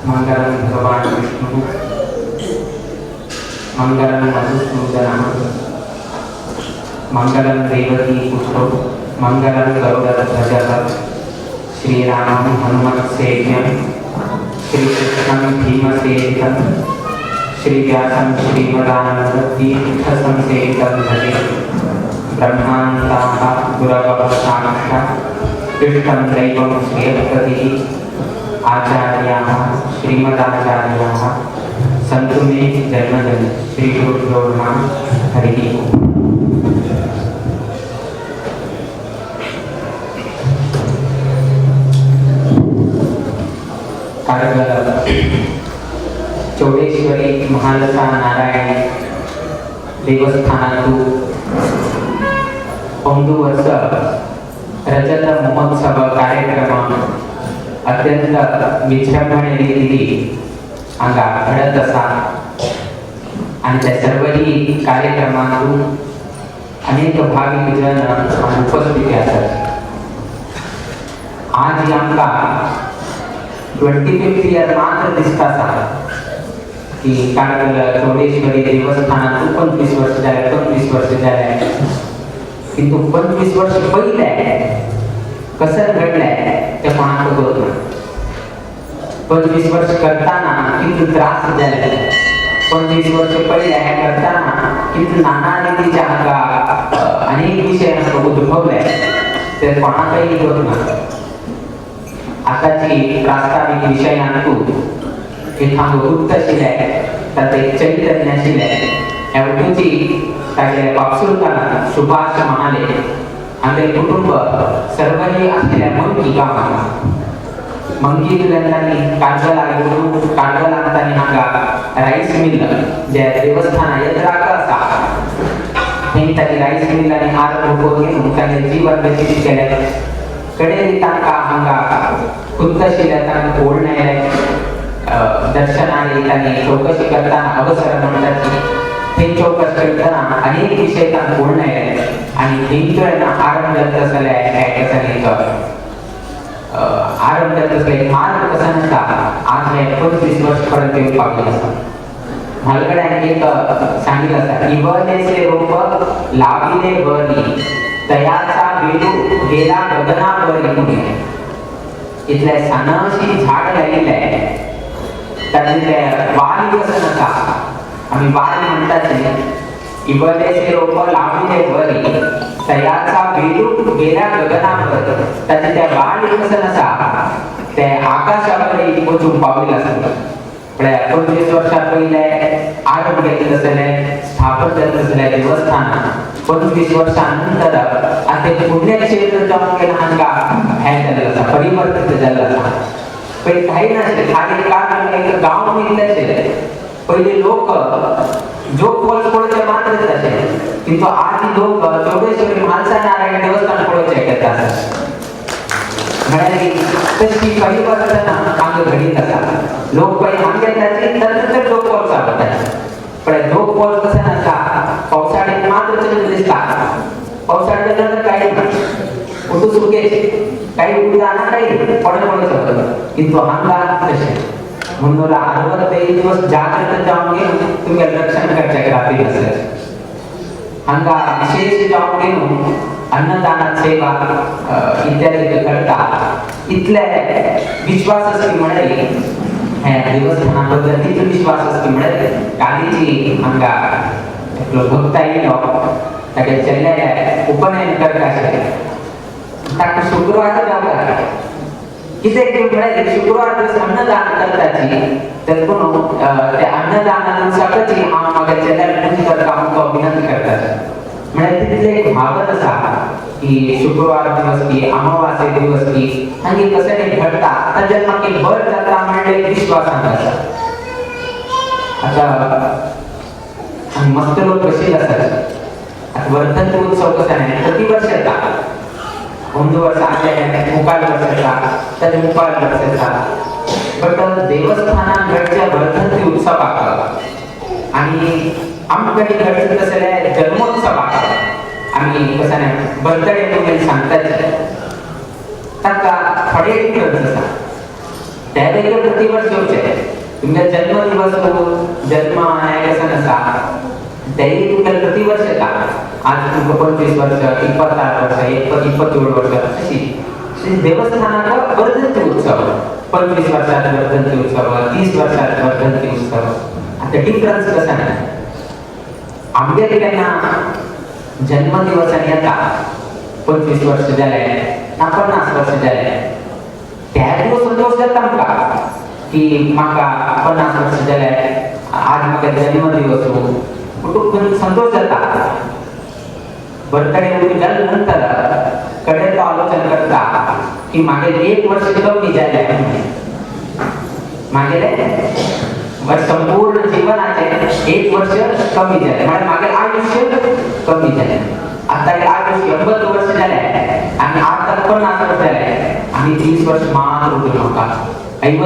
मंगलम भगवान विष्णु मंगलम मधुसूदन मंगलम देवकी पुत्रो मंगलम गरुड़ध्वज श्रीरामं हनुमत्सेव्यं श्रीकृष्णं भीमसेवितं श्रीव्यासं श्रीमदानन्दतीर्थसंसेवितं भजे ब्रह्मानन्दाः गुरवः साक्षात् इष्टं दैवं श्रेयःपतिः आचार्याः श्रीमदाचार्याः सन्तु मे जन्मजन्म श्री गुरुभ्यो नमः हरिः ओम्। चौडेश्वरी महालसा नारायणी देवस्थानातून ಒಂದು ವರ್ಷ रजत महोत्सव कार्यक्रम अत्यंत विजृंभणे रीतीने हांगा घडत आसा आणि त्या सर्वही कार्यक्रमातून अनेक भाविक जन उपस्थित आसात। आज आमका 25th इयर मात्र दिसता की कारण चौडेश्वरी देवस्थानात 25 वर्ष झाले 25 वर्ष झाले किंतु 25 वर्ष पहिले कसं घडलंय ते कोणाला कळत नाही। 25 वर्ष करताना किती त्रास झाले 25 वर्ष पहिले करताना किती नाना रीतीच्या अनेक विषय उद्भवले ते कोणालाही कळत नाही। आताची प्रास्ताविक विषयांतून एखाद गुप्तशिले ताते चैतन्यशिले एवढीची तागे वापसूरताना सुभाष महाले आमचे कुटुंब सर्वही असलेल्या मंगी गावात मंगीतल्यांनी कागला आणताना हांगा राईस मिल जे देवस्थाना यंत्राक आसा थंय ताची राईस मिलांनी आरंभ करून ताचे जीवन व्यतीत केले। कडेन तांकां हांगा खुद्दशिल्यांक ओळखणे दर्शनाने तांणी चौकशी करताना अवसर म्हणटात थंय चौकशी करताना अनेक विषय तांकां ओळखणे आणि थंयच्यान आरंभ जाता आसले आरंभ जाता आसले मार्ग कसो आसा आज हे 25 वर्ष पर्यंत येवपाक आसा। म्हालगड्यान एक सांगितलं आसा इवलेचे रोप लाविले बरी तयाचा वेलू गेला गगनावर येऊन इथले सानशी झाड लायले त्यातले वाल कसं नका आम्ही वाल म्हणतात इवलेचे रोप लाविले बरी तयाचा वेलू गेला गगनावर त्याचे त्या वाल कसं नसा ते आकाशाकडे पोचून पावले असतात। 25 वर्षा पहिले आरंभ केले असले स्थापन केले असले देवस्थान 25 वर्षानंतर आता पुण्यक्षेत्र जाऊन गेला हांगा हे झालं असा परिवर्तित झालं असा। पण काही नसले खाली कारण एक गाव मिळले पहिले लोक जो पळचे मात्र असे किंतु आज लोक चौडेश्वरी महालसा नारायण देवस्थान पळचे करतात म्हणजे तशी परिवर्तन आमच्या घडीत असा। लोक पहिले हांगे त्याचे तर लोक पळचा होतात पण लोक पळ कसं नसा पावसाळ्यात मात्र चंद्र दिसतात पावसाळ्यात नंतर काही उठू सुके काही उडाना काही पडत होतं किंतु हांगा तसे म्हणून 61 दिवस जागृत जाऊन घेऊन तुम्ही रक्षण करच्या रात्री असेल हांगा विशेष जाऊन घेऊन अन्नदान सेवा इत्यादी करता इथले विश्वास असती म्हणाली हे देवस्थानाबद्दल तिथे विश्वास असती म्हणाली कालीची हांगा भक्ता येलो ताके चल्ले उपनयन करता ताका शुक्रवार जावला किते म्हणाले शुक्रवार दिवस अन्नदान करताची तर कोण ते अन्नदानान सकची आम्हाला चल्ल्याला पूजा करता आमका विनंती करतात म्हणजे तिथले एक भावत असा की शुक्रवार दिवस की अमावास्ये दिवस की हांगे कसं घडता ताच्या मागे भर जाता म्हणजे विश्वासान आसा। आता मस्त लोक कशी असतात आता वर्धन उत्सव कसा नाही प्रतिवर्ष येतात 1 वर्ष आले मुकाल वर्षाचा त्याचे मुकाल वर्षाचा बट देवस्थानात घडच्या वर्धन उत्सवाक आणि आमकडे घडत असलेल्या जन्मोत्सवाक आम्ही कसं नाही बर्थडे म्हणून सांगतात ताका थोडे डिफरन्स आसा। त्यावेळी प्रतिवर्ष येऊचे तुमच्या जन्मदिवस जन्म आहे कसं नसा त्याही तुमच्या प्रतिवर्ष का आज तुमचं 25 वर्ष 28 वर्ष 27 वर्ष अशी देवस्थानाचा वर्धंती उत्सव 25 वर्षाचा वर्धंती उत्सव 30 वर्षाचा वर्धंती उत्सव आता डिफरन्स कसा नाही आंबेडकरांना जन्मदिवस आणि आता 25 वर्ष झाले ना 50 वर्ष झाले त्या दिवस संतोष जाता का की माका 50 वर्ष झाले आज माका जन्मदिवस हो कुटुंब संतोष जाता बर्थडे झाल्यानंतर कडे तो आलोचना करता की मागे 1 वर्ष कमी झाले मागे संपूर्ण जीवनाचे 1 वर्ष कमी झाले म्हणजे मागे आयुष्य कमी झाले आता आयुष्य 80 वर्ष झाले आणि आता 50 वर्ष झाले आणि 30 वर्ष मात्र उरले नका 51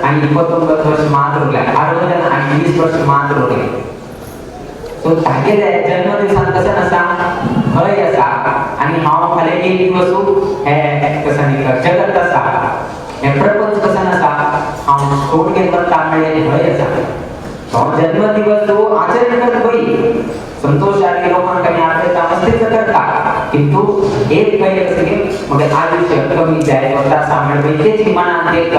आणि 29 वर्ष मात्र उरले 60 आणि 20 वर्ष मात्र उरले तो तागेले जन्मदिवसात कसं नसा हय असा आणि हाव खाली एक दिवस हे कसं नाही जगत असा हे प्रपंच कसं नसा हाव सोड घेतलं तांबडे हय असा तो जन्मदिवस तो आचरण करत होई संतोषाने लोकांकडे आपल्या मस्तीच करता किंतु एक काही असं की मग आयुष्य कमी जाय होता सामने त्याची मनात एक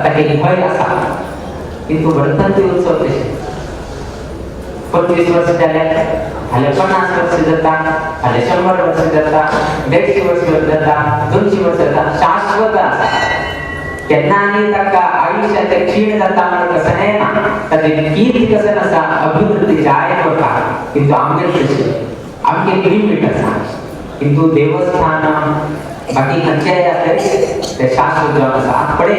ताके भय असा किंतु वर्धंती उत्सव तसे 25 वर्ष झाले 50 वर्ष जाता 100 वर्ष जाता 150 वर्ष जाता 200 वर्ष जाता शाश्वत त्यांना आणि त्या आयुष्यात क्षीण जाता म्हणून कसं नाही ना तर कीर्ती कसं नसा अभिवृद्धी जायत होता किंतु आमचे लिमिट असा किंतु देवस्थान बाकी खंचे असते ते शाश्वत असा पडे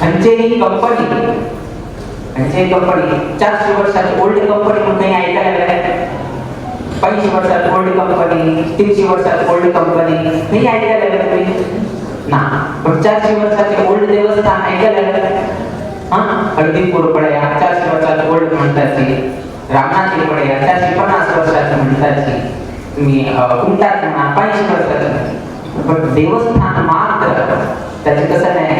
खंचे ही कंपनी 400 वर्षाची ओल्ड कंपनी म्हणून काही ऐकायला लागले 50 वर्षाची ओल्ड कंपनी 300 वर्षाची ओल्ड कंपनी नाही ऐकायला लागले तुम्ही ना पण 400 वर्षाचे ओल्ड देवस्थान ऐकायला लागले हळदीपूर पडया 400 वर्षाची ओल्ड म्हणताची रामनाथी पडया 450 वर्षाची म्हणताची तुम्ही कुंटात म्हणा 50 वर्षाची पण देवस्थान मात्र त्याचे कसं नाही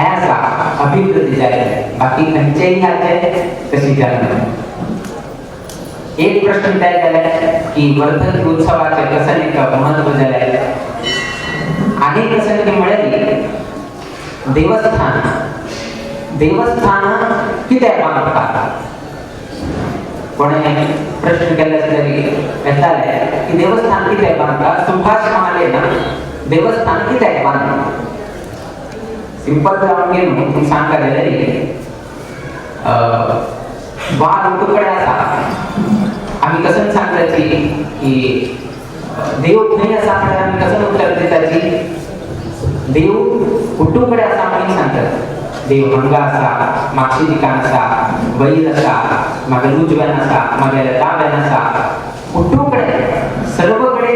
असा अभिवृद्धी झाली बाकी खंचेही आहे तशी झाली एक प्रश्न तयार झाला की वर्धंती उत्सवाचे कसं नाही महत्व झाले अनेक कसं मिळाली देवस्थान किती बांधतात कोणी प्रश्न केला तरी झालाय की देवस्थान किती बांधतात सुभाष म्हणाले ना देवस्थान किती बांधतात सिंपल जाऊन गेलो तुम्ही सांगायला वाद उठकडे असा आम्ही कसं सांगायची की देव नाही असा म्हणजे आम्ही कसं उत्तर देताची देव कुटुंबकडे असा आम्ही सांगतात देव हंगा असा मागची ठिकाण असा बैल असा मागे रुजव्यान असा मागे ताब्यान असा कुटुंबकडे सर्वकडे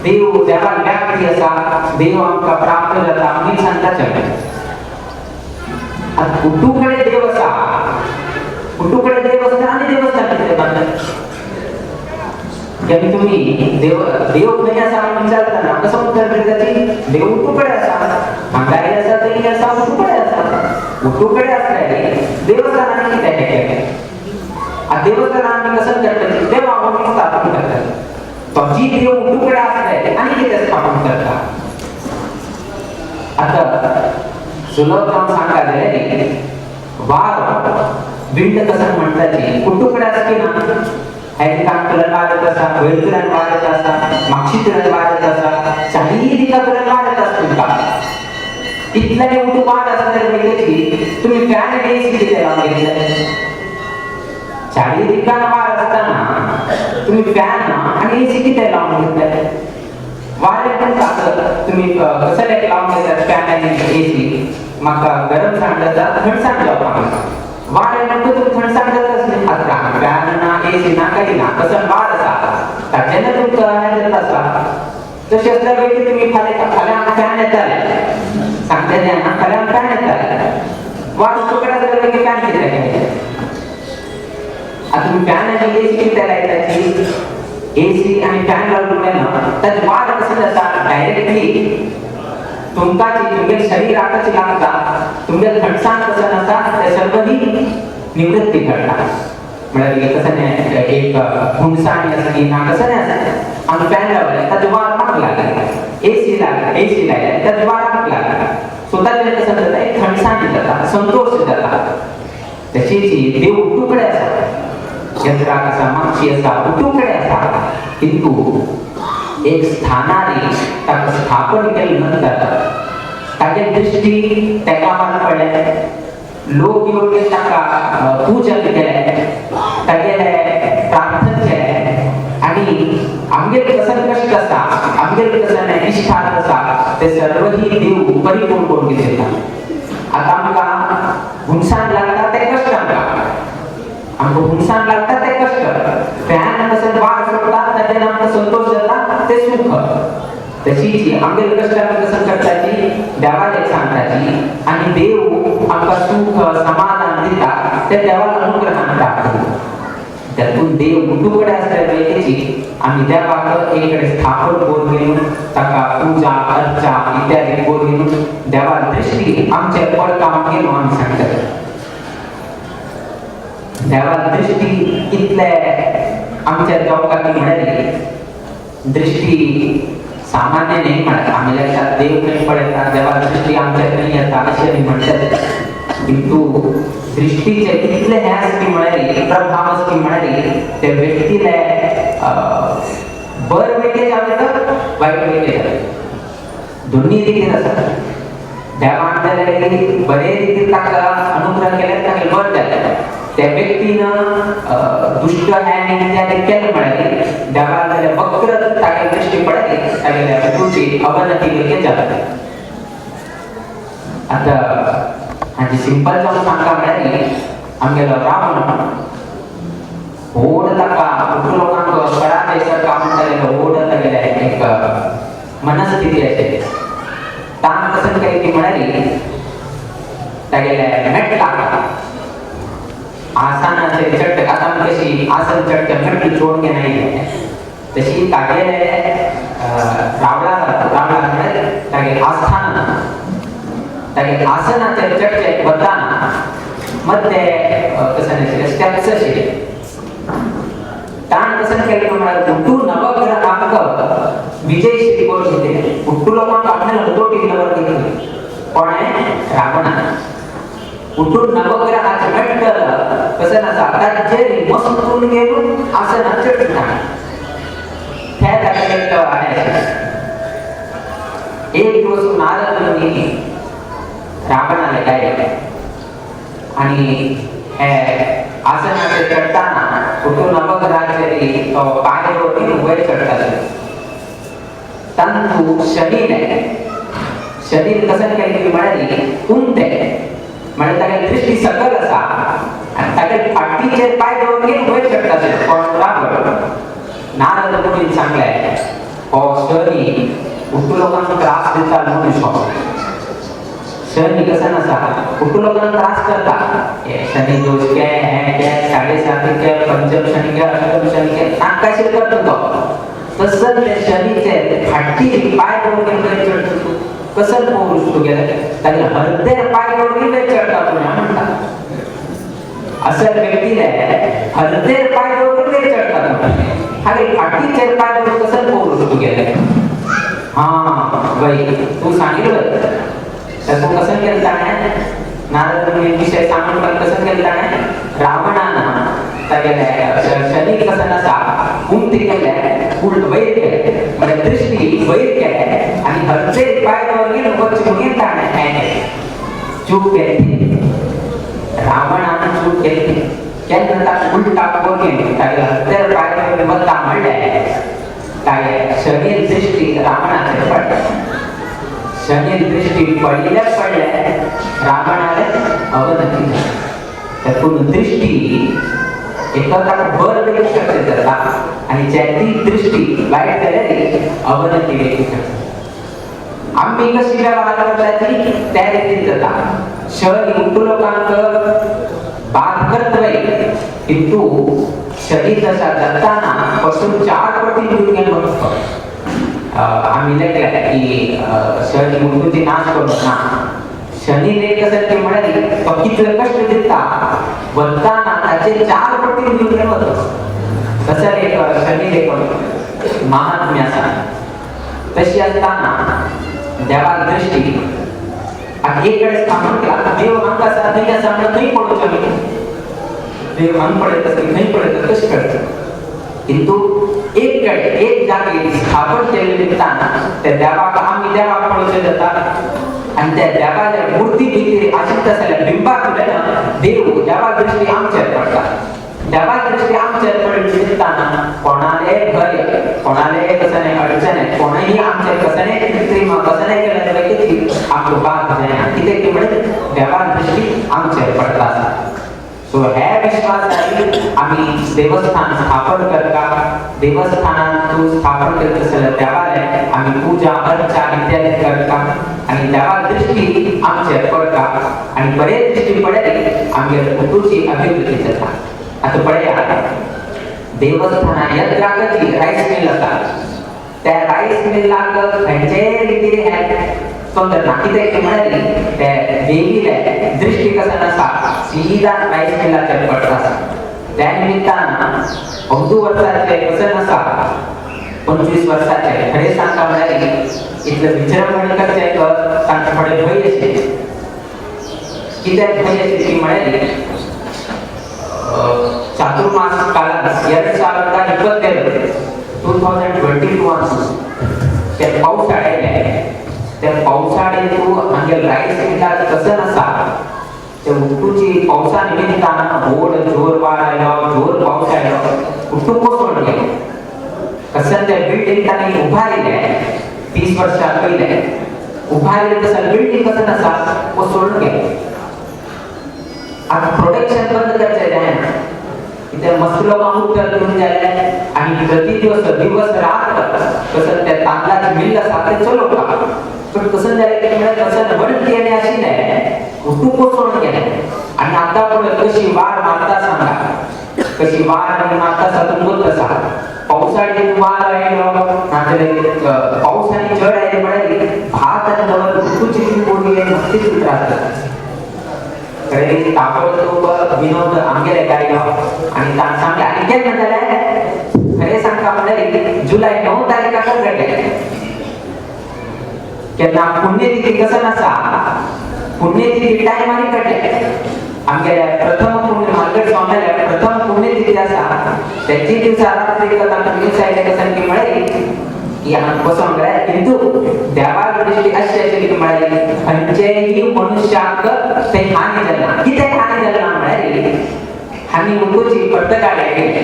देव देवा व्याप्ती असा देव आमका प्राप्त झाला आम्ही सांगताच कुटुंबकडे देव असा कुटुंबकडे देव असता आणि देवस्थान तिथे बांधतात यानी तुम्ही देव नाही असा विचारताना कसं उत्तर देताची देव कुटुंबकडे असा अंगाई असा तरी असा कुटुंबकडे असा कुटुंबकडे असल्याने देवस्थानाने किती आहे देवस्थानाने कसं करतात देव आपण स्थापन करतात जी देव कुटुंबकडे असले आणि किती स्थापन करतात आता सुलभ काम सांगायला वार बिंड कसं म्हणतात कुटुंबकडे असते ना ह्याची काम तुला वाढत असा वेळकरण वाढत असा मागची तुला वाढत असा चारही दिका तुला वाढत असतो का इथला उठू वाढ असं तर की तुम्ही फॅन एसी किती लावून घेतलं चारही दिकांना वाढ असताना तुम्ही फॅन आणि एसी किती लावून घेतलं वारे पण कसं तुम्ही कसं लेट लावून घेतात फॅन आणि एसी मग गरम सांडलं थंड सांडलं वारे नको तुम्ही थंड सांडतच नाही आता फॅन ना एसी ना काही ना कसं वाढ असा त्याच्यानं तुम्ही करायला असा तशी असल्या वेळी तुम्ही खाल्या फॅन येतात सांगते ना खाल्या फॅन येतात वाढ तुकडा झाला की फॅन घेतला आता तुम्ही फॅन आणि एसी त्याला येतात एसी आणि फॅन लावून त्यात वाढ कसं जातात डायरेक्टली तुमचे शरीर आताच लागता तुमचे थटसाण कसं नसा ते सर्वही निवृत्ती घडता म्हणजे कसं नाही एक हुंसाणी असली ना कसं नाही असं आम्ही फॅन लावला त्या जुवार माग लागला एसी लागला त्या जुवार माग लागला स्वतःला कसं जातं एक थटसाणी जाता संतोष जाता तशी देव उठूकडे असा यंत्रा कसा मागची असा उठूकडे असा किंतु एक स्थानाने ताका स्थापन केल्यानंतर ताचे दृष्टी त्या कामात पडले लोक योग्य ताका पूजन केले तागेले प्रार्थना केले आणि आमगेर कसं कष्ट असा आमगेर कसं निष्ठा असा ते सर्वही देव परिपूर्ण करून देतात आता आमका हुंसाण लागता ते कष्ट आमका हुंसाण लागता ते कष्ट फॅन कसं वाट सोडता त्याच्याने आमका संतोष जाता ते सुख तशी आमगेर कष्ट आम्ही कसं करताची देवाला सांगताची आणि देव आमका सुख समाधान दिता ते देवाला अनुग्रहान प्राप्त त्यातून देव उठूकडे असल्या वेळेची आम्ही देवाक एकडे स्थापन करून घेऊन ताका पूजा अर्चा इत्यादी करून घेऊन देवा दृष्टी आमच्या पडकाम घेऊन आम्ही सांगतात देवा दृष्टी इतले आमच्या देवकाची म्हणाली दृष्टी सामान्य नाही म्हणत आम्ही लक्षात देव नाही पडता देवा दृष्टी आमच्याकडे येतात असे आम्ही म्हणतात किंतु दृष्टीचे इतले ह्यास की म्हणाली प्रभावस की म्हणाली त्या व्यक्तीला बर वेगळे जावे तर वाईट वेगळे जावे दोन्ही देखील असतात देवा आपल्याला बरे देखील ताका अनुग्रह केले ताका बर जाले त्या व्यक्तीनं दुष्ट ह्याने इत्यादी केलं म्हणाले देवाला वक्र ताका दृष्टी पडली ताका तुझी अवनती वेगळे जाते आता आणि सिंपल जाऊन सांगा म्हणाली आमगेलो रावण ओढ ताका कुठं लोकांक कळा देशात काम केलेलं ओढ गेले एक मनस्थिती असे ताण कसं काही ती म्हणाली तागेले मेट लागला आसनाचे चटक आता कशी आसन चटक मेट जोड घे नाही तशी तागेले रावळा म्हणाले तागे आस्थान तागे आसनाचे चटके बदलाना मध्ये कसं नाही स्टेप्स असे ताण कसं केलं म्हणाले तू नवग्रह अंक विजय श्री कोण घेते कुठू लोकांना आपल्याला हतोटी दिल्यावर गेली पण रावणा उठून नवग्रहाचे घट्ट कसं नसा राज्य मस्तून घेऊन असं नचट त्या जागेत आहे एक दिवस नारद मुनी रावणाला काय आणि आसनाचे चढताना कुठून नवग्रहाचे पायावरती उभे चढतात तंतु शरीर कसं काही म्हणाली उंटे म्हणजे त्याला दृष्टी सकल असा आणि त्याच्या पाठीचे पाय दोन घेऊन उभे चढतात पण रावण नारद मुनी सांगलाय हो शनी कुठू लोकांना त्रास देतात म्हणून शकतो शनी कसं नसा कुठू लोकांना त्रास करतात शनी दोष काय है काय साडेसात काय पंचम शनी काय अष्टम शनी काय नाकाशी करतो तो तसं त्या शनीचे फाटी पाय दोन घेऊन चढतो कसं पोहोचतो गेलं त्याला हृदय पाय दोन घेऊन चढतात म्हणतात असं व्यक्तीला हृदय पाय दोन घेऊन चढतात अरे फाटीचे पाय दोन कसं पोहोचतो गेलं हा बाई तू सांगितलं तर तू कसं केलं जाणे नारद मुनी विषय सांगून पण कसं केलं जाणे रावणानं शरीर कसं नसा उंटी केलंय उलट वैर केलंय म्हणजे दृष्टी वैर केलंय आणि हृदय पायवर गेलं वरची मुनी जाणे चूक केली रावणानं चूक केली त्यानंतर उलटा बोलणे त्याला हृदय पायवर बदला म्हणलंय काय शरीर दृष्टी रावणाचे पडलं शरीर दृष्टी पडल्या रावणाला अवनती त्यातून दृष्टी एखादा बर वेगळी शकते त्याला आणि ज्याची दृष्टी वाईट झालेली अवनती वेगळी शकते आम्ही कशी व्यवहार करायची त्या रीतीने जाता शरीर उठू लोकांक बाध करतोय किंतु शरीर जसा जाताना पासून 4 पटी दूर गेलो आम्ही लेखलं की शनी मृत्यूची नाश करू ना शनी लेख कसं ते म्हणाले तो कितलं कष्ट देता बनताना त्याचे 4 पटी मिळून होतं कसं लेख शनी लेख महात्म्याचा तशी असताना देवा दृष्टी एकडे स्थापन केला देव अंगाचा नाही सांगत नाही पडू शकतो देव अंग पडत असते नाही पडत कशी कळतं किंतु एक जागी स्थापन केलेली असताना त्या देवाला आम्ही देवा पडू जातात आणि त्या देवाच्या मूर्ती भीती अशी तसल्या बिंबात देव देवा दृष्टी आमच्या पडतात देवा दृष्टी आमच्या पडली असताना कोणाले घर कोणाले कसं नाही अडचण आहे कोणाही आमच्या कसं नाही कृत्रिम कसं नाही केलं पाहिजे की आपलं बात आहे तिथे की म्हणजे देवा दृष्टी आमच्या पडतात सो हे विश्वास आहे आम्ही देवस्थान स्थापन करता देवस्थानात तू स्थापन करत असेल देवाला आम्ही पूजा अर्चा इत्यादी करता आणि देवा दृष्टी आमच्या पडता आणि बरेच दृष्टी पडेल आमच्या कुटुंबाची अभिवृद्धी करतात आता पडया देवस्थान यत्रागती राईस मिल असतात त्या राईस मिलला खंचे रीतीने आहेत सुंदर ना किती म्हणाली त्या देवीला दृष्टी कसा नसा सीधा राईस मिलला पडतात त्या निमित्तानं 2 वर्षाचे कसं नसा 25 वर्षाचे खरे सांगा म्हणाली इथलं विचारमण करते सांगता पडे भय असे किती भय असे ती म्हणाली चातुर्मास काळात 2022 त्या पावसाळ्यात म्हणजे राईस मिलला कसं नसा त्या उठूची पावसा निमित्तानं बोड जोर वाढायला जोर पाऊस आला कुटुंब सोडून गेले कसं त्या बिल्डिंग त्यांनी उभारले 30 वर्षा पहिले उभारले तसं बिल्डिंग कसं नसा वो सोडून गेले आता प्रोडक्शन बंद करायचं आहे इथे मस्त लोक उत्तर घेऊन जायला आणि प्रति दिवस रात कसं त्या तांदळाची मिल साखर चालू का पण कसं झालं की म्हणजे कसं वडती आणि अशी नाही कुटुंब सोडून गेले आणि आता पण कशी वार मारता सांगा कशी वार आणि मारता साधून बोलत असा पावसाळी वार आहे पावसाने जड आहे म्हणाली भात आणि नवर ऋतूची पोळी आहे मस्ती सुद्धा राहतात खरे ताबडतोब विनोद आंगेले गायला आणि सांगले आणि काय म्हणताले खरे सांगता म्हणाले जुलै 9 तारखेला घडले केना पुण्यतिथी कसं नसा पुण्यतिथी टाइम आणि घडले आमच्या प्रथम पुण्य मार्गट स्वामीला प्रथम पुण्यतिथी असा त्याची दिवसा रात्री कथा दिवस आहे कसं की मिळेल यहाँ बसवून गए किंतु देवा दृष्टी अशी अशी की मिळाली पंचेही मनुष्याक ते हानी झाला किती हानी झाला मिळाली हानी उठूची पडतकाडे गेले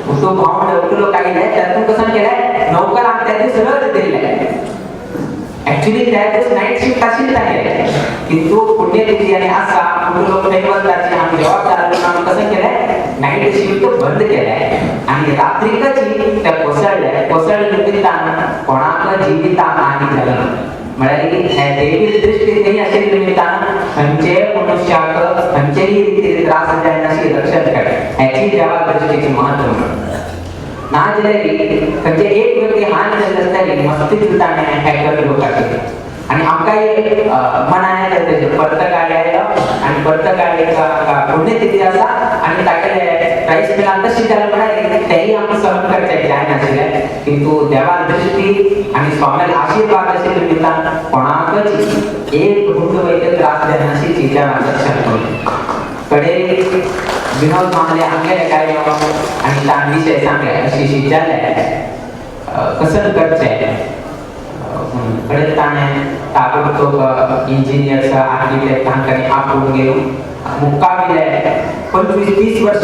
उठू भावंड उठलो काही नाही त्यातून कसं केलंय नौकर आणि त्याची सरळ दिले ऍक्च्युली त्याच नाईट शिफ्ट अशीच आहे किंतु पुण्यतिथी आणि असा लोक नैवताची आम्ही जबाबदार कसं केलंय नाईट शिफ्ट बंद केलाय आणि रात्री कधी त्या कोसळल्या निमित्तानं कोणाला जीवित हानी झालं म्हणजे देवी दृष्टीने असे निमित्तानं खंचे मनुष्याक खंचेही रीतीने त्रास देण्याची रक्षण करे याची देवा दृष्टीचे महत्त्व ना जलेली म्हणजे एक व्यक्ती हानी झाली असताना मस्ती चिंताने हॅकर लोकांचे आणि आमकाही मनाने त्याचे परतगाडी आहे आणि परतगाडीचा पुण्यतिथी असा आणि त्याकडे प्राईस मिळाला तशी त्याला म्हणाले त्याही आम्ही सहन करायचे आहे नसेल किंतु देवा दृष्टी आणि स्वामीला आशीर्वाद असे निमित्तानं कोणाकच एक गुंड वैद्य त्रास देण्याची चिंता रक्षण करू कडे विनोद मामले आंगेले काय आणि त्या विषय सांगले अशी शिजाले कसं करते कडे ताणे ताबडतोब इंजिनियरचा आर्किटेक्ट हांकाने आपण गेलो मुक्कामीले 25-30 वर्ष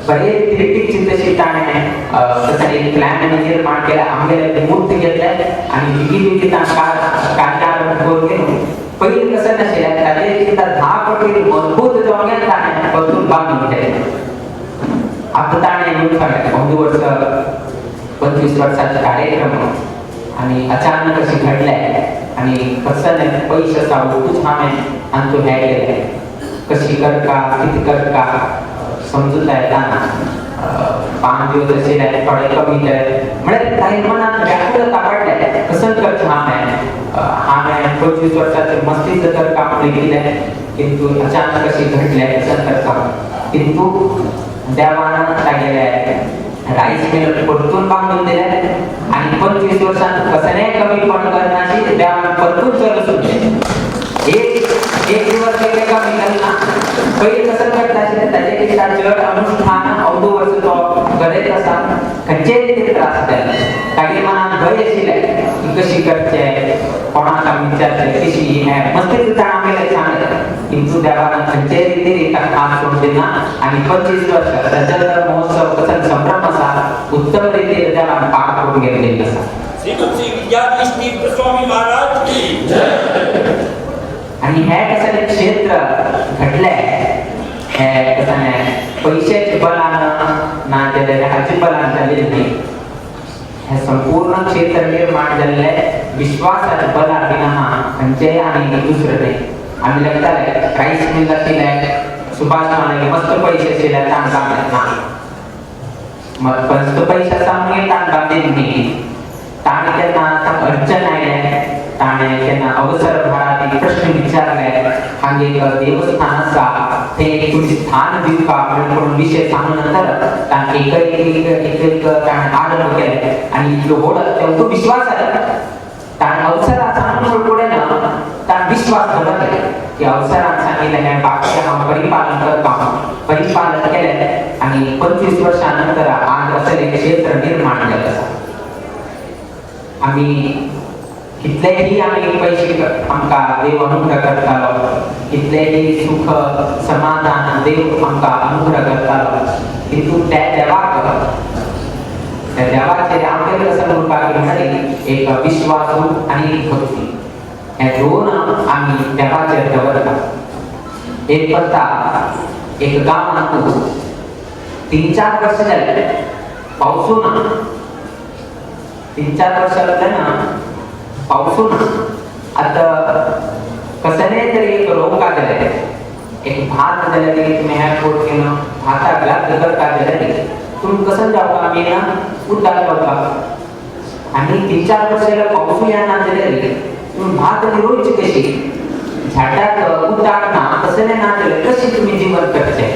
बरेच क्रिटिक चिंतशी ताणे तसा एक प्लॅन निर्माण केला आंगेले मूर्ती घेतल्या आणि विकी कार्यालय करून गेलो पहिले कसं नसेल त्याचे 10 पटी मजबूत जवळ ताणे बदलून बांधून घेतले आता ताणे येऊन सांगितलं 25 वर्षाचा कार्यक्रम आणि अचानक अशी घडलंय आणि कसं नाही पैसे सावूच हामे आणि तो ह्या गेलाय कशी कर का किती कर का समजून येताना 5 दिवस असे थोडे कमी म्हणजे काही मनात व्याकुळता वाटल्या खर्च हांवें 25 वर्षाचे मस्तीचं तर काम केलें किंतु अचानक अशी घडले अशा खर्च किंतु देवानं तागेले राईस मिल परतून बांधून दिले आणि 25 वर्षांत कसले कमीपण करण्याची देवानं परतून चालू सुटले एक दिवस कमी करना पहिले कसं करता त्याचे जड अनुष्ठान अवधू वर्ष तो गरज असा खंचे ते त्रास द्यायला काही मनात भय असेल की कशी करते कोणाला विचारते कशी आहे मस्ती ताण आम्हाला सांगत किंतु देवानं खंचे रीती एका खास सोडून दिला आणि 25 वर्ष रजत महोत्सव कसा संभ्रम असा उत्तम रीतीने देवानं पार करून घेतलेला असा श्री तुलसी विद्यापीठ तीर्थ स्वामी महाराज की जय. आणि हे कसं क्षेत्र घडलंय हे कसं पैशाच्या बलानं ना राहायच्या बलानं झालेलं नाही हे संपूर्ण क्षेत्र निर्माण झालेलं आहे विश्वासाच्या बलाविना म्हणजे आणि दुसरं नाही आम्ही लक्षात राईस मिल असेल सुभाष म्हणाले मस्त पैसे असेल ताण बांधत ना मग मस्त पैसा सांगून ताण बांधेल नाही ताण त्यांना अडचण आहे ताणे त्यांना अवसर भरातील प्रश्न विचारले हांगे देवस्थान असा ते तुम्ही स्थान देऊ का म्हणून विषय सांगूनंतर ताण एक ताण आरंभ केले आणि लोड तेवढं विश्वास आहे ताण अवसर सांगून पुढे ना ताण विश्वास धरले की अवसरात सांगितलं आहे बाकी परिपालन करता परिपालन केले आणि 25 वर्षानंतर आज असं एक क्षेत्र निर्माण झालं आम्ही कितलेही आम्ही पैसे आमका देव अनुग्रह करतालो कितलेही सुख समाधान देव आमका अनुग्रह करतालो किंतु त्या देवाचे आमचे कसं रूपात म्हणाले एक विश्वास आणि भक्ती हे दोन आम्ही देवाचे दवरता एक पत्ता एक गाव नाकू 3-4 वर्ष झाले पावसून 3-4 वर्ष झाले ना पावसून आता कसं नाही तरी एक रोग का झाले एक भात झाले तुम्ही ह्या पोट केलं भाताला दगड का झाले तुम्ही कसं जाऊ का आम्ही ना उद्धार जाऊ का आणि 3-4 वर्षाला पावसून या ना झाले तुम्ही भात निरोधची कशी झाडात उद्धार ना कसं नाही ना झाले कशी तुम्ही जीवन करते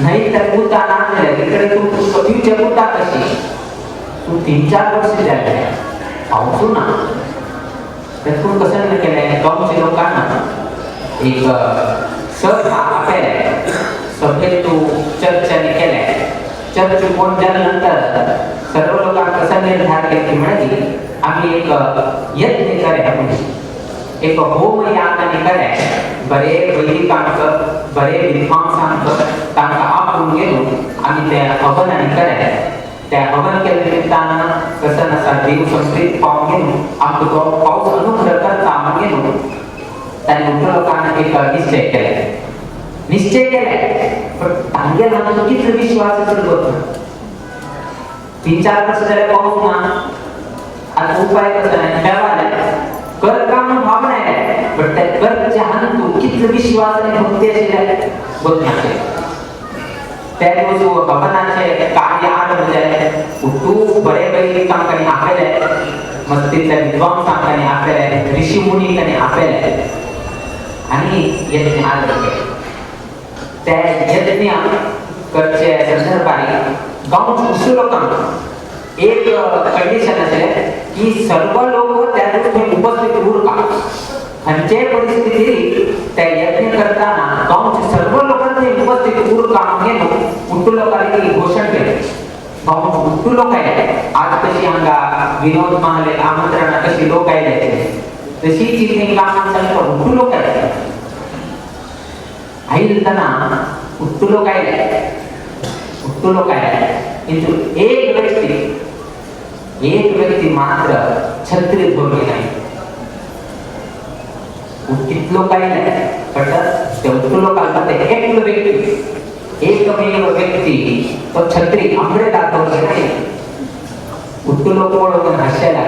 नाही तर उद्धार ना झाले तिकडे तुमचं फ्युचर उद्धार कशी तू 3-4 वर्ष झाले पावसून ना त्यातून कसं केलंय गावच्या लोकांना एक सभा आपल्या सभेतू चर्चेने केलंय चर्च कोण झाल्यानंतर सर्व लोकांना कसं निर्धार केले म्हणाली आम्ही एक यज्ञ कराय एक होम यागने कराय बरे वैदिकांक बरे विद्वांसांक तांका आपण गेलो आम्ही त्या हवनाने कराय त्या हवन केल्यानिमित्तानं कसं नसा देव संस्कृत पाहून घेऊन आमचं तो पाऊस अनुग्रह करता आम्ही घेऊन त्याने मोठ्या लोकांना एक निश्चय केलाय पण तांगेला तो किती विश्वास असेल होत 3-4 वर्ष झाले पाऊस ना आता उपाय कसा नाही ठेवायला कर काम भावना आहे पण त्या करच्या हातून किती विश्वास आणि भक्ती असेल होत नाही त्या दिवस भवनाचे कार्य आरंभ झाले तू बरे बरे कामकाने आपले मस्तीतल्या विद्वांसांकाने आपले ऋषी मुनीकाने आपले आणि यज्ञ आरंभ केले त्या यज्ञ करचे संदर्भाने गावच्या लोकांना एक कंडिशन असेल की सर्व लोक त्या दिवशी उपस्थित उरका खंचे परिस्थिती त्या यज्ञ करताना गावचे सर्व लोकांचे उपस्थित उरका घेऊन उट्टू लोकांनी घोषण केले गाव उट्टू लोक आहे आज कशी अंगा विनोद महाले आमंत्रण कशी लोक आहे तशी चिन्ह कामांचा उट्टू लोक आहे आईलताना उट्टू लोक आहे किंतु एक व्यक्ती मात्र छत्री धोरणे नाही कितलो काही नाही पण त्या उट्टू लोकांमध्ये एकमेव व्यक्ती तो छत्री आंबडे दाखवले नाही उट्टू लोक ओळखून हास्याला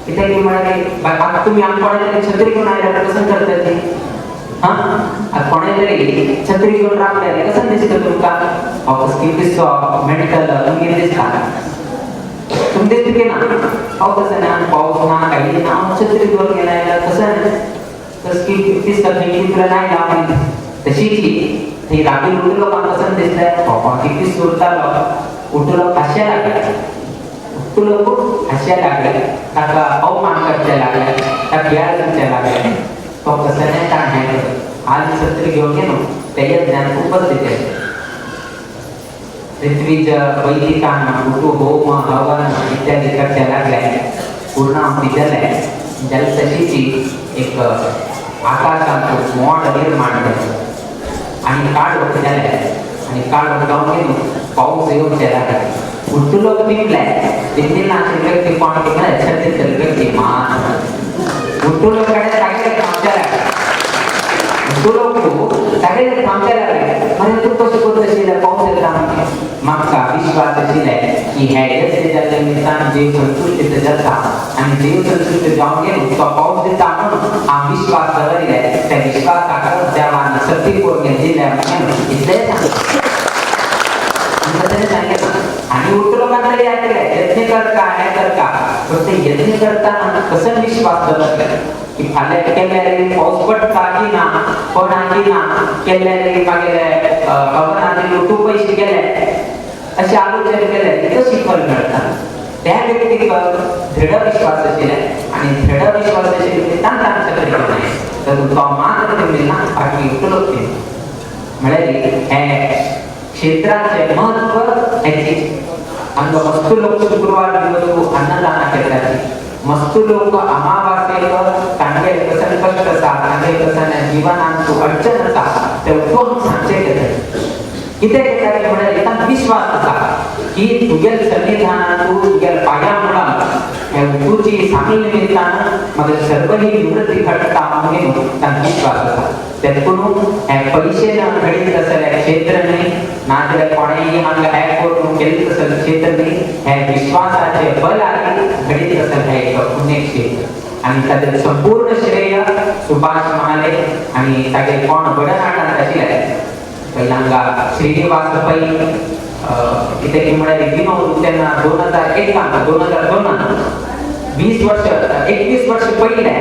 तिथे की म्हणाले आता तुम्ही आंबडे छत्री घेऊन आले कसं करतात ते हा कोणातरी छत्री घेऊन राखले कसं दिसतं तुमका ऑफिस किती मेडिकल तुम्ही दिसता तुम्ही उद्या तिथे ना पाऊस ना पाऊस ना काही ना छत्री घेऊन गेलाय कसं तस की 30% तुला नाही लावली तशी की ते रात्री उठलो का कसं दिसतंय बाबा किती सुरता उठलो हस्या लागले उठलो हस्या लागले काका अवमान करायला लागले त्या बियाळ करायला लागले तो कसं नाही काय आज छत्री घेऊन गेलो त्याच्या ज्ञान खूपच देते पृथ्वीच वैदिकांना ऋतू होम हवन इत्यादी करायला लागलाय पूर्ण विद्यालय ज्याला तशीची एक आकाशात मोठ निर्माण करतो आणि काळ होत झालाय आणि काळ जाऊन गेलो पाऊस येऊन त्याला उठलो पिंपलाय तिथे नाशिक व्यक्ती कोण केला छत्तीस व्यक्ती मान उठलो कडे सगळे आमच्याला सगळे आमच्याला म्हणजे तू कसं करत असेल पाऊस येता मागचा विश्वास असेल की ह्या यशेच्या निमित्तानं जीव संतुष्टीत जाता आणि जीव संतुष्ट जाऊन गेलो तो पाऊस देता म्हणून हा विश्वास जवळ त्या विश्वासाकडे देवानं सत्य कोण जिल्ह्यामध्ये इथले आणि उठलो का तरी यत्न करता हे करता पण ते यत्न करताना कसं विश्वास जवळ की फाल्या केलेले पाऊस पडता की ना पण की ना केलेले मागे भवनाने लुटू पैसे गेले असे आलोचना केले कशी फल मिळतात त्या व्यक्तीवर दृढ विश्वास असेल आणि दृढ विश्वास असेल ते तांत्रिक नाही तर तो मात्र मिळना बाकी उपलब्ध मिळाली हे क्षेत्राचे महत्व याची अंग मस्त लोक शुक्रवार दिवस अन्नदान करतात मस्त लोक अमावास्येवर चांगले कसं कष्ट असतात चांगले कसं जीवनांतू अडचण असतात ते उत्तम सांगते करतात किती ठिकाणी म्हणाले एका विश्वास असा की तुझ्या सन्निधानातू तुझ्या पायामुळा तुझी चांगली निमित्तानं मग सर्व ही निवृत्ती घडता म्हणून त्यांचा विश्वास असा त्यातून पैसे ना घडीत असेल क्षेत्र नाही ना जर कोणाही हंग ॲप करून केली असेल क्षेत्र नाही हे विश्वासाचे बल आहे घडीत असेल हे एक पुण्यक्षेत्र आणि त्याचे संपूर्ण श्रेय सुभाष म्हणाले आणि सगळे कोण बडनाटात अशी आहे पहिल्यांदा श्रीनिवास पै इथे की म्हणाले विनोद त्यांना 2002 20 वर्ष 21 वर्ष पहिले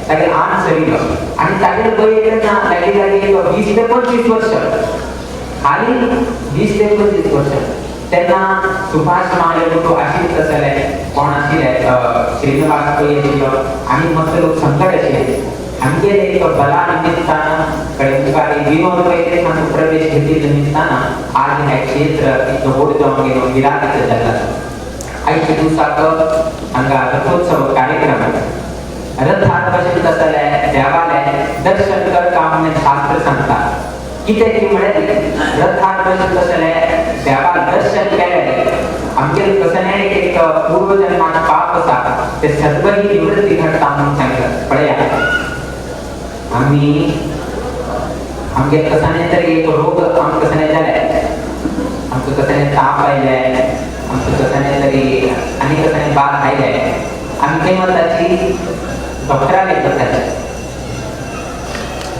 त्याचे आण शरीर आणि त्याचे पहिले त्यांना लागली 20 ते 25 वर्ष आणि 20 ते 25 वर्ष त्यांना सुभाष महाले तो अशीच असेल कोणाशी श्रीनिवास पै आणि मस्त लोक संकट असे आमचे एक बला निमित्तानं कळेकारी विनोद वगैरे म्हणून प्रवेश घेतली निमित्तानं आज हे क्षेत्र इथं होत जाऊन गेलो विराटित झालं 8 दिवसात अंगा रथोत्सव कार्यक्रम रथात बसेल तसं देवालय दर्शन कर कामने शास्त्र सांगतात किती की म्हणे रथात बसेल तसं देवा दर्शन केले आमचे कसं नाही की एक पूर्वजन्माचा पाप असा ते सर्व ही निवृत्ती घडता म्हणून सांगितलं पडया आम्ही आमचे कसं नाही तरी एक रोग आमचं कसं नाही झालंय आमचं कसं नाही ताप आलेला आमचं कसं नाही तरी आणि कसं नाही बाळ राहिलंय आम्ही काही मताची डॉक्टराला बसायचं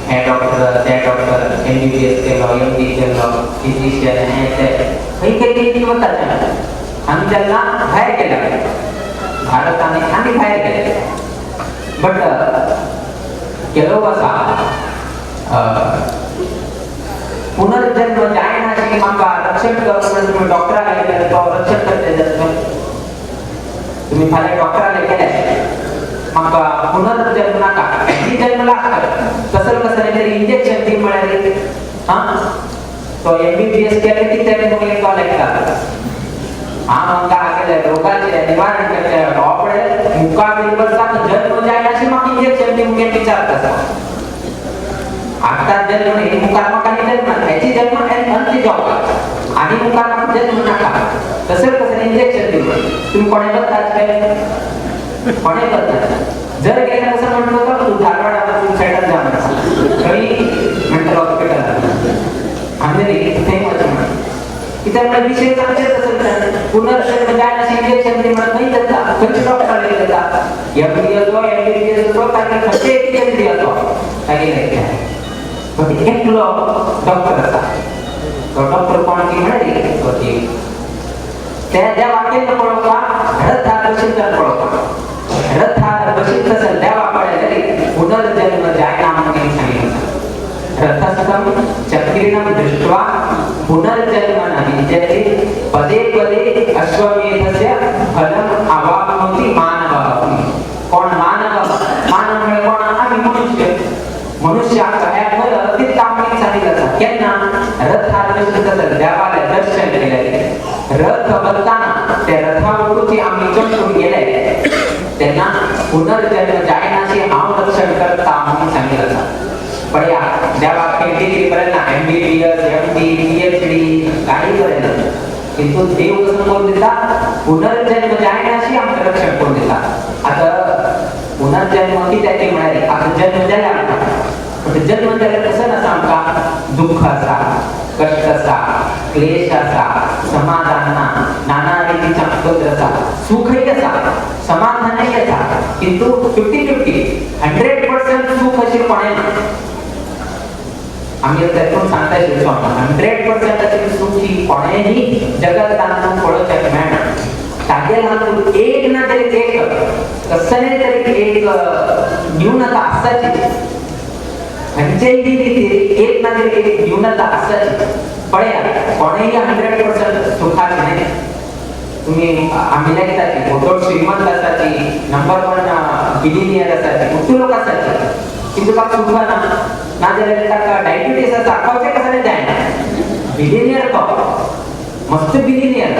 हे डॉक्टर त्या डॉक्टर MBBS केलं MD केलं फिजिशियन काही काही मताच्या आम्ही त्यांना बाहेर केलं भारताने आम्ही बाहेर केले बट केलो कसा पुनर्जन्म जायनाची माका रक्षण करून तुम्ही डॉक्टराला गेले तो रक्षण करते जातो तुम्ही फाले डॉक्टराला गेले माका पुनर्जन्म नका ही जन्म लागतं कसं नाही इंजेक्शन ती मिळाली हां तो MBBS केले की त्याने तुम्ही कॉल ऐकतात हा मग काय रोगाचे निवारण करते डॉक्टर मुकाबलीवरचा जन्म जायनाची मग इंजेक्शन ती मुके विचारतात आता जन्म नाही मुकात्मकाने जन्म याची जन्म अंती जॉब आणि मुकात्मक जन्म नका कसं इंजेक्शन दिलं तुम्ही कोणे बघतात कोणे बघतात जर गेलं असं म्हणतो तर तू धारवाडाला तू सेटल जा घरी मेंटल हॉस्पिटल आम्ही इथे इतर विषय चांगलेच असेल पुनर्जन्म जायनाची इंजेक्शन ती म्हणत नाही त्याचा खर्च डॉक्टरला देतात MBBS काही खर्च येतो काही नाही पण एक लोक डॉक्टर असतात तो डॉक्टर कोण की म्हणाली होती त्या वाक्यात पळोवपा रथ हा बशिंतर पळोवपा रथ हा बशिंत असेल त्या वापरल्या पुनर्जन्म जायना म्हणून सांगितलं रथस्थम चक्रिणम दृष्ट्वा पुनर्जन्म न विद्यते पदे पदे अश्वमेधस्य फलम अवाप्नोति मानवः कोण मानव मानव म्हणजे कोण आम्ही मनुष्य काय फल ते कामणी सांगितलं त्यांना रथ हा दृष्ट देवाला दर्शन केले रथ बसताना त्या रथावरती आम्ही चढून गेले त्यांना पुनर्जन्म जायनाचे आव रक्षण करता म्हणून सांगितलं पड्या देवा डिग्री पर्यंत MBBS MD PhD काही पर्यंत किंतु देव कसं बोल देतात पुनर्जन्म जायनाशी आमचं रक्षण करून देतात आता पुनर्जन्म की त्याची मिळाली आता जन्म झाला पण जन्म झाला कसं नसा आमका दुःख असा कष्ट असा क्लेश असा समाधान नाना रीतीचा पत्र असा सुखही असा समाधानही असा किंतु 50-50 100% सुख अशी पण आम्ही त्यातून सांगता येतो 100% अशी सुखी कोणीही जगात तांदून पडत आहे मॅडम तागेला एक ना तरी एक कसं तरी एक न्यूनता असायची म्हणजे एक ना तरी एक न्यूनता असायची पड्या कोणीही 100% सुखाची नाही तुम्ही आम्ही लेखताची मोठो श्रीमंत असाची नंबर 1 बिलिनियर असाची मोठी लोक असाची किंतु का सुख ना जाल्यार डायबिटीस असा खावचे कसं जायना बिलिनियर खाव मस्त बिलिनियर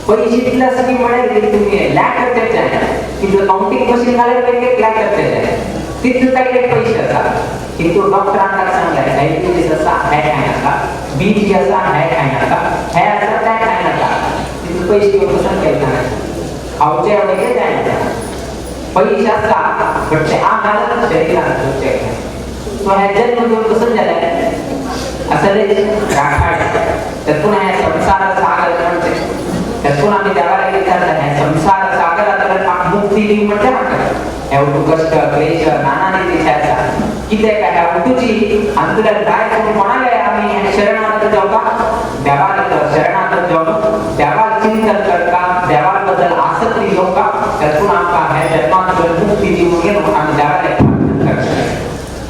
पैसे इतले असं की म्हणाले तुम्ही लॅक करते जायना किंतु काउंटिंग मशीन घालायला पाहिजे लॅक करते जायना तिथून काही पैसे असतात किंतु डॉक्टरांना सांगलाय डायबिटीस असा हे खाय नका बीपी असा हे खाय नका हे असा काय खाय नका तिथून पैसे घेऊन कसं केलं नाही खावचे वगैरे जायना पैसे असतात पण ते आम्हाला शरीरात होते तो ह्या जन्म घेऊन कसं झालंय असं राखाड त्यातून ह्या संसार सागर म्हणते त्यातून आम्ही देवाला विचारलं ह्या संसार सागरात मुक्ती म्हणते एवढं कष्ट क्लेश नाना रीतीच्या किती काय एवढूची अंतुला काय करून कोणाला आम्ही शरणात जाऊ का देवाला शरणात जाऊ देवाला चिंतन करता देवाबद्दल आसक्ती घेऊ का त्यातून आमका ह्या जन्मात मुक्ती देऊन घेऊन आम्ही देवाला प्रार्थना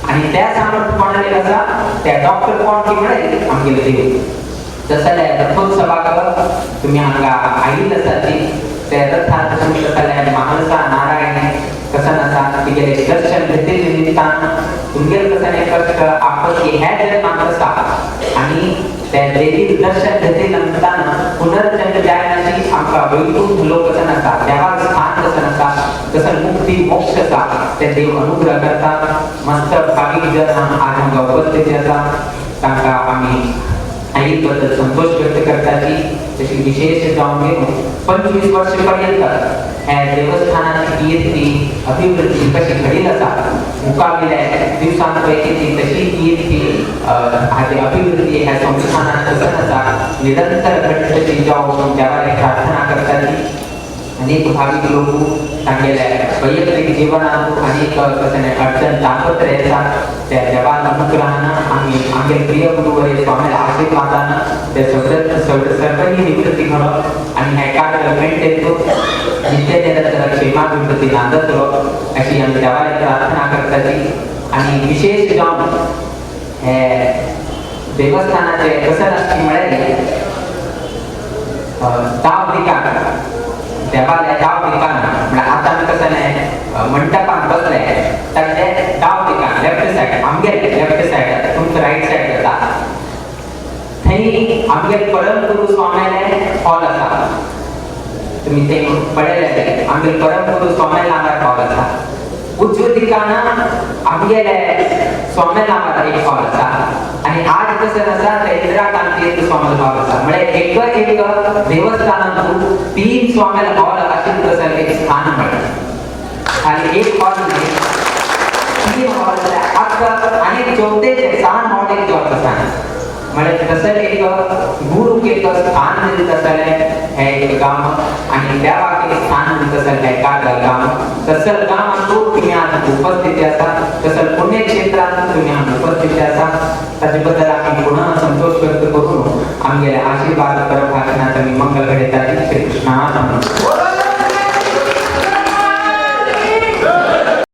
आणि त्या सामर्थ्य कोणाला कसा त्या डॉक्टर कोण की म्हणे आमगे देव जसं रथोत्सवाक तुम्ही आमगा आई लसाची त्या रथात कसं महालसा नारायण कसं नसा तिकडे दर्शन घेते निमित्तानं तुमगेल कसं नाही कष्ट आपत्ती ह्या जन्मात कसा आणि त्या देवी दर्शन घेते निमित्तानं पुनर्जन्म जायनाची आमका वैकुंठ लोक कसं नसा देवा स्थान कसं नसा कसं मुक्ती मोक्ष असा त्या देव अनुग्रह करतात मस्त भाविक जन आज आमका उपस्थिती असा तांका आम्ही आईबद्दल संतोष व्यक्त करताची तशी विशेष जाऊन घेऊन 25 वर्षापर्यंत ह्या देवस्थानाची कीर्ती अभिवृद्धी कशी घडील असा मुकाबल्या दिवसांपैकी ती तशी कीर्ती अभिवृद्धी ह्या संस्थानात कसं नसा निरंतर घडत जाऊन देवाला प्रार्थना करताची अनेक भाविक लोक सांगेल्या वैयक्तिक जीवनात अनेक कसं नाही अडचण दाखवत राहायचा त्या देवाला अनुग्रहानं आम्ही आमचे प्रिय गुरुवर स्वामीला आशीर्वादानं त्या सर्वांनी निवृत्ती घडव आणि ह्या एकाग्रमेंट येतो नित्य निरंतर क्षेमाभिवृत्ती नांदत राहो अशी आम्ही देवाला प्रार्थना करताची आणि विशेष जाऊन देवस्थानाचे कसं नसती मिळाली ताव ठिकाण देवाला डाव ठिकाण म्हणजे आता मी कसं नाही मंडपात बसलाय तर ते डाव ठिकाण लेफ्ट साइड आमगे लेफ्ट साइड तुमचं राईट साइड जाता थंय आमगे परमगुरु स्वामीले हॉल असा तुम्ही ते पळयले आमगे परमगुरु स्वामीला आमचा हॉल असा उजव्या ठिकाण आमगेले स्वामीला आमचा एक हॉल असा आणि आज कसं नसा तर इंदिराकांती स्वामीला हॉल असा म्हणजे एक देवस्थानातून 3 स्वामीला हॉल अशी कसं एक स्थान मिळतं आणि एक हॉल नाही 3 हॉल आता आणि 6 हॉल एक जॉब स्थान म्हणजे कसं एक गुरु के स्थान दिलं तसं हे एक गाव आणि देवा के स्थान दिलं तसं हे कागल गाव तसं गाव तो तुम्ही आज उपस्थिती असतात